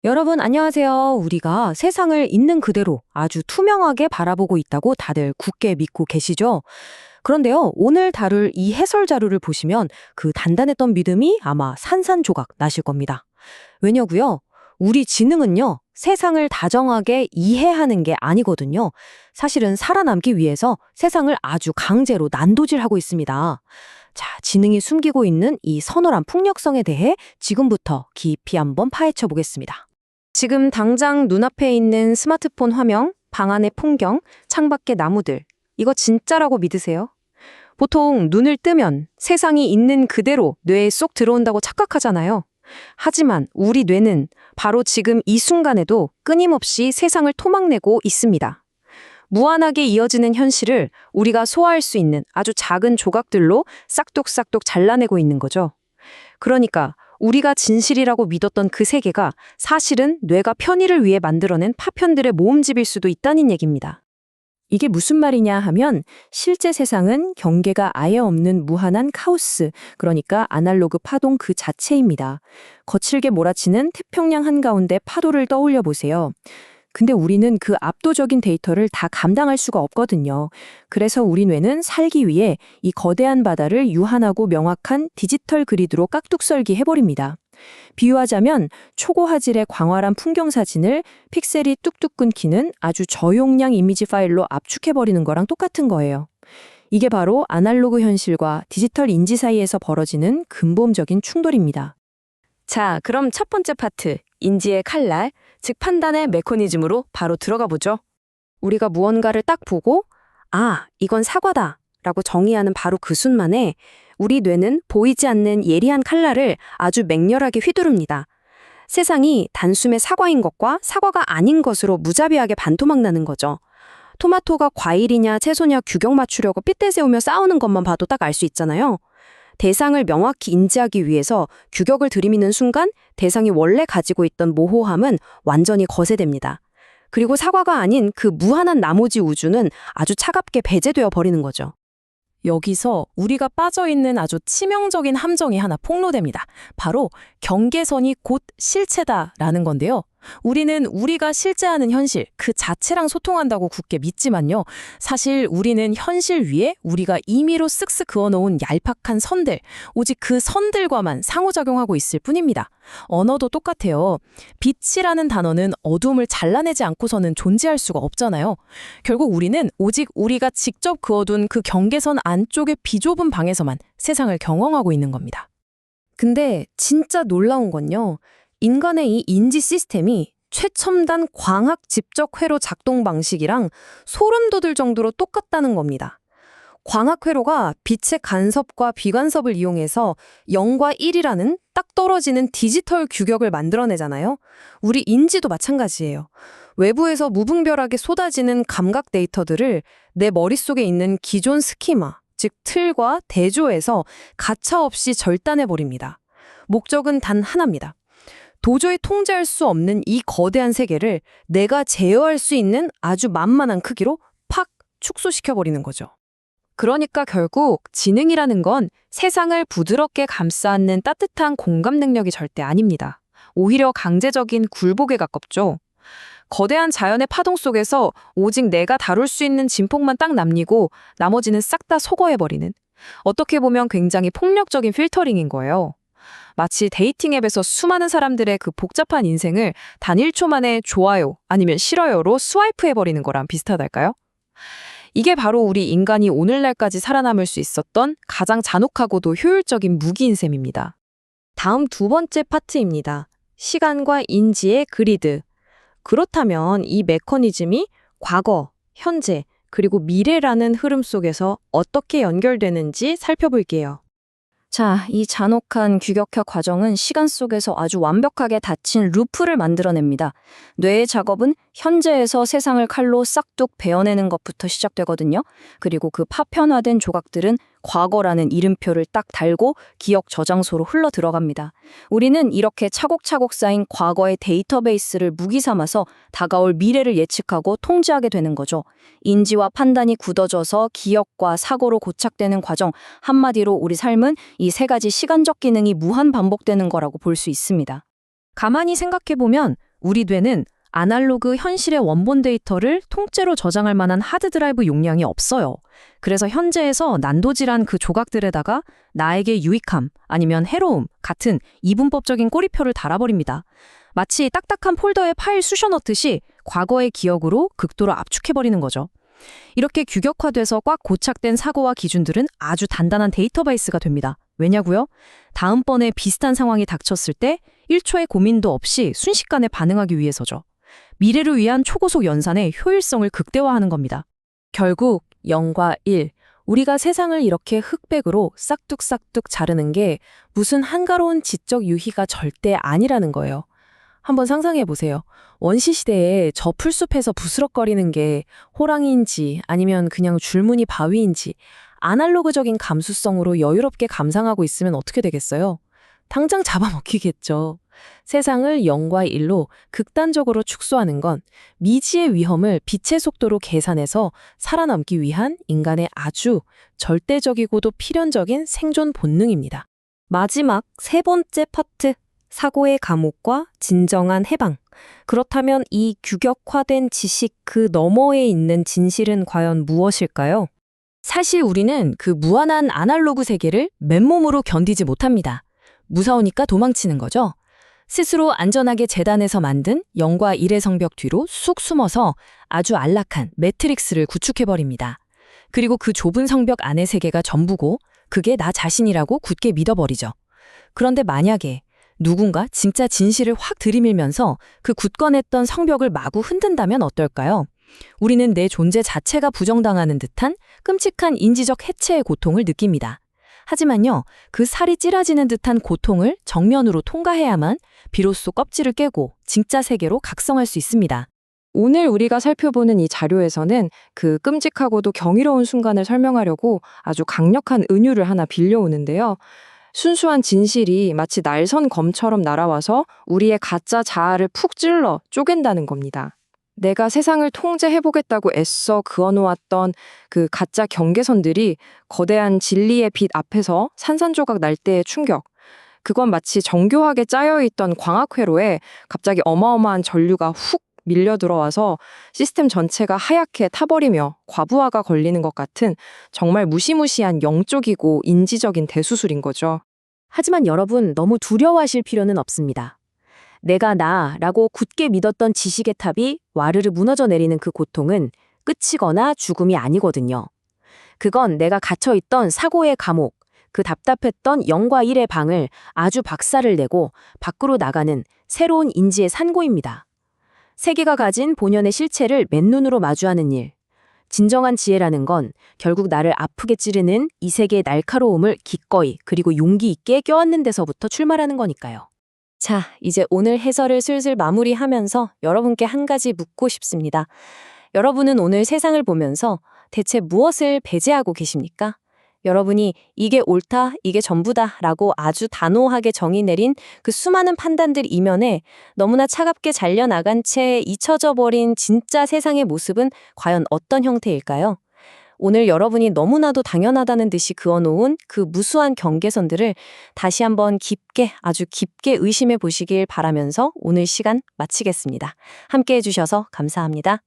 여러분 안녕하세요. 우리가 세상을 있는 그대로 아주 투명하게 바라보고 있다고 다들 굳게 믿고 계시죠? 그런데요, 오늘 다룰 이 해설 자료를 보시면 그 단단했던 믿음이 아마 산산조각 나실 겁니다. 왜냐고요? 우리 지능은요, 세상을 다정하게 이해하는 게 아니거든요. 사실은 살아남기 위해서 세상을 아주 강제로 난도질하고 있습니다. 자, 지능이 숨기고 있는 이 서늘한 폭력성에 대해 지금부터 깊이 한번 파헤쳐 보겠습니다. 지금 당장 눈앞에 있는 스마트폰 화면, 방 안의 풍경, 창밖의 나무들, 이거 진짜라고 믿으세요? 보통 눈을 뜨면 세상이 있는 그대로 뇌에 쏙 들어온다고 착각하잖아요. 하지만 우리 뇌는 바로 지금 이 순간에도 끊임없이 세상을 토막내고 있습니다. 무한하게 이어지는 현실을 우리가 소화할 수 있는 아주 작은 조각들로 싹둑싹둑 잘라내고 있는 거죠. 그러니까 우리가 진실이라고 믿었던 그 세계가 사실은 뇌가 편의를 위해 만들어낸 파편들의 모음집일 수도 있다는 얘기입니다. 이게 무슨 말이냐 하면 실제 세상은 경계가 아예 없는 무한한 카오스, 그러니까 아날로그 파동 그 자체입니다. 거칠게 몰아치는 태평양 한가운데 파도를 떠올려 보세요. 근데 우리는 그 압도적인 데이터를 다 감당할 수가 없거든요. 그래서 우리 뇌는 살기 위해 이 거대한 바다를 유한하고 명확한 디지털 그리드로 깍둑썰기 해버립니다. 비유하자면 초고화질의 광활한 풍경 사진을 픽셀이 뚝뚝 끊기는 아주 저용량 이미지 파일로 압축해버리는 거랑 똑같은 거예요. 이게 바로 아날로그 현실과 디지털 인지 사이에서 벌어지는 근본적인 충돌입니다. 자, 그럼 첫 번째 파트, 인지의 칼날, 즉 판단의 메커니즘으로 바로 들어가 보죠. 우리가 무언가를 딱 보고 이건 사과다 라고 정의하는 바로 그 순간에 우리 뇌는 보이지 않는 예리한 칼날을 아주 맹렬하게 휘두릅니다. 세상이 단숨에 사과인 것과 사과가 아닌 것으로 무자비하게 반토막 나는 거죠. 토마토가 과일이냐 채소냐 규격 맞추려고 핏대 세우며 싸우는 것만 봐도 딱 알 수 있잖아요. 대상을 명확히 인지하기 위해서 규격을 들이미는 순간 대상이 원래 가지고 있던 모호함은 완전히 거세됩니다. 그리고 사과가 아닌 그 무한한 나머지 우주는 아주 차갑게 배제되어 버리는 거죠. 여기서 우리가 빠져있는 아주 치명적인 함정이 하나 폭로됩니다. 바로 경계선이 곧 실체다라는 건데요. 우리는 우리가 실제하는 현실 그 자체랑 소통한다고 굳게 믿지만요. 사실 우리는 현실 위에 우리가 임의로 쓱쓱 그어놓은 얄팍한 선들, 오직 그 선들과만 상호작용하고 있을 뿐입니다. 언어도 똑같아요. 빛이라는 단어는 어둠을 잘라내지 않고서는 존재할 수가 없잖아요. 결국 우리는 오직 우리가 직접 그어둔 그 경계선 안쪽의 비좁은 방에서만 세상을 경험하고 있는 겁니다. 근데 진짜 놀라운 건요. 인간의 이 인지 시스템이 최첨단 광학 집적 회로 작동 방식이랑 소름 돋을 정도로 똑같다는 겁니다. 광학 회로가 빛의 간섭과 비간섭을 이용해서 0과 1이라는 딱 떨어지는 디지털 규격을 만들어내잖아요. 우리 인지도 마찬가지예요. 외부에서 무분별하게 쏟아지는 감각 데이터들을 내 머릿속에 있는 기존 스키마, 즉 틀과 대조해서 가차없이 절단해버립니다. 목적은 단 하나입니다. 도저히 통제할 수 없는 이 거대한 세계를 내가 제어할 수 있는 아주 만만한 크기로 팍 축소시켜버리는 거죠. 그러니까 결국 지능이라는 건 세상을 부드럽게 감싸는 따뜻한 공감 능력이 절대 아닙니다. 오히려 강제적인 굴복에 가깝죠. 거대한 자연의 파동 속에서 오직 내가 다룰 수 있는 진폭만 딱 남기고 나머지는 싹 다 소거해버리는, 어떻게 보면 굉장히 폭력적인 필터링인 거예요. 마치 데이팅 앱에서 수많은 사람들의 그 복잡한 인생을 단 1초 만에 좋아요 아니면 싫어요로 스와이프해버리는 거랑 비슷하달까요? 이게 바로 우리 인간이 오늘날까지 살아남을 수 있었던 가장 잔혹하고도 효율적인 무기인 셈입니다. 다음 두 번째 파트입니다. 시간과 인지의 그리드. 그렇다면 이 메커니즘이 과거, 현재, 그리고 미래라는 흐름 속에서 어떻게 연결되는지 살펴볼게요. 자, 이 잔혹한 규격화 과정은 시간 속에서 아주 완벽하게 닫힌 루프를 만들어냅니다. 뇌의 작업은 현재에서 세상을 칼로 싹둑 베어내는 것부터 시작되거든요. 그리고 그 파편화된 조각들은 과거라는 이름표를 딱 달고 기억 저장소로 흘러 들어갑니다. 우리는 이렇게 차곡차곡 쌓인 과거의 데이터베이스를 무기 삼아서 다가올 미래를 예측하고 통제하게 되는 거죠. 인지와 판단이 굳어져서 기억과 사고로 고착되는 과정, 한마디로 우리 삶은 이 세 가지 시간적 기능이 무한 반복되는 거라고 볼 수 있습니다. 가만히 생각해보면 우리 뇌는 아날로그 현실의 원본 데이터를 통째로 저장할 만한 하드드라이브 용량이 없어요. 그래서 현재에서 난도질한 그 조각들에다가 나에게 유익함 아니면 해로움 같은 이분법적인 꼬리표를 달아버립니다. 마치 딱딱한 폴더에 파일 쑤셔 넣듯이 과거의 기억으로 극도로 압축해버리는 거죠. 이렇게 규격화돼서 꽉 고착된 사고와 기준들은 아주 단단한 데이터베이스가 됩니다. 왜냐고요? 다음번에 비슷한 상황이 닥쳤을 때 1초의 고민도 없이 순식간에 반응하기 위해서죠. 미래를 위한 초고속 연산의 효율성을 극대화하는 겁니다. 결국 0과 1, 우리가 세상을 이렇게 흑백으로 싹둑싹둑 자르는 게 무슨 한가로운 지적 유희가 절대 아니라는 거예요. 한번 상상해 보세요. 원시 시대에 저 풀숲에서 부스럭거리는 게 호랑이인지 아니면 그냥 줄무늬 바위인지 아날로그적인 감수성으로 여유롭게 감상하고 있으면 어떻게 되겠어요? 당장 잡아먹히겠죠. 세상을 0과 1로 극단적으로 축소하는 건 미지의 위험을 빛의 속도로 계산해서 살아남기 위한 인간의 아주 절대적이고도 필연적인 생존 본능입니다. 마지막 세 번째 파트, 사고의 감옥과 진정한 해방. 그렇다면 이 규격화된 지식 그 너머에 있는 진실은 과연 무엇일까요? 사실 우리는 그 무한한 아날로그 세계를 맨몸으로 견디지 못합니다. 무서우니까 도망치는 거죠. 스스로 안전하게 재단해서 만든 0과 1의 성벽 뒤로 쑥 숨어서 아주 안락한 매트릭스를 구축해버립니다. 그리고 그 좁은 성벽 안의 세계가 전부고 그게 나 자신이라고 굳게 믿어버리죠. 그런데 만약에 누군가 진짜 진실을 확 들이밀면서 그 굳건했던 성벽을 마구 흔든다면 어떨까요? 우리는 내 존재 자체가 부정당하는 듯한 끔찍한 인지적 해체의 고통을 느낍니다. 하지만요, 그 살이 찌라지는 듯한 고통을 정면으로 통과해야만 비로소 껍질을 깨고 진짜 세계로 각성할 수 있습니다. 오늘 우리가 살펴보는 이 자료에서는 그 끔찍하고도 경이로운 순간을 설명하려고 아주 강력한 은유를 하나 빌려오는데요. 순수한 진실이 마치 날선 검처럼 날아와서 우리의 가짜 자아를 푹 찔러 쪼갠다는 겁니다. 내가 세상을 통제해보겠다고 애써 그어놓았던 그 가짜 경계선들이 거대한 진리의 빛 앞에서 산산조각 날 때의 충격. 그건 마치 정교하게 짜여있던 광학회로에 갑자기 어마어마한 전류가 훅 밀려 들어와서 시스템 전체가 하얗게 타버리며 과부하가 걸리는 것 같은 정말 무시무시한 영적이고 인지적인 대수술인 거죠. 하지만 여러분, 너무 두려워하실 필요는 없습니다. 내가 나라고 굳게 믿었던 지식의 탑이 와르르 무너져 내리는 그 고통은 끝이거나 죽음이 아니거든요. 그건 내가 갇혀있던 사고의 감옥, 그 답답했던 0과 1의 방을 아주 박살을 내고 밖으로 나가는 새로운 인지의 산고입니다. 세계가 가진 본연의 실체를 맨눈으로 마주하는 일. 진정한 지혜라는 건 결국 나를 아프게 찌르는 이 세계의 날카로움을 기꺼이 그리고 용기 있게 껴안는 데서부터 출발하는 거니까요. 자, 이제 오늘 해설을 슬슬 마무리하면서 여러분께 한 가지 묻고 싶습니다. 여러분은 오늘 세상을 보면서 대체 무엇을 배제하고 계십니까? 여러분이 이게 옳다, 이게 전부다 라고 아주 단호하게 정의 내린 그 수많은 판단들 이면에 너무나 차갑게 잘려나간 채 잊혀져 버린 진짜 세상의 모습은 과연 어떤 형태일까요? 오늘 여러분이 너무나도 당연하다는 듯이 그어놓은 그 무수한 경계선들을 다시 한번 깊게, 아주 깊게 의심해 보시길 바라면서 오늘 시간 마치겠습니다. 함께 해주셔서 감사합니다.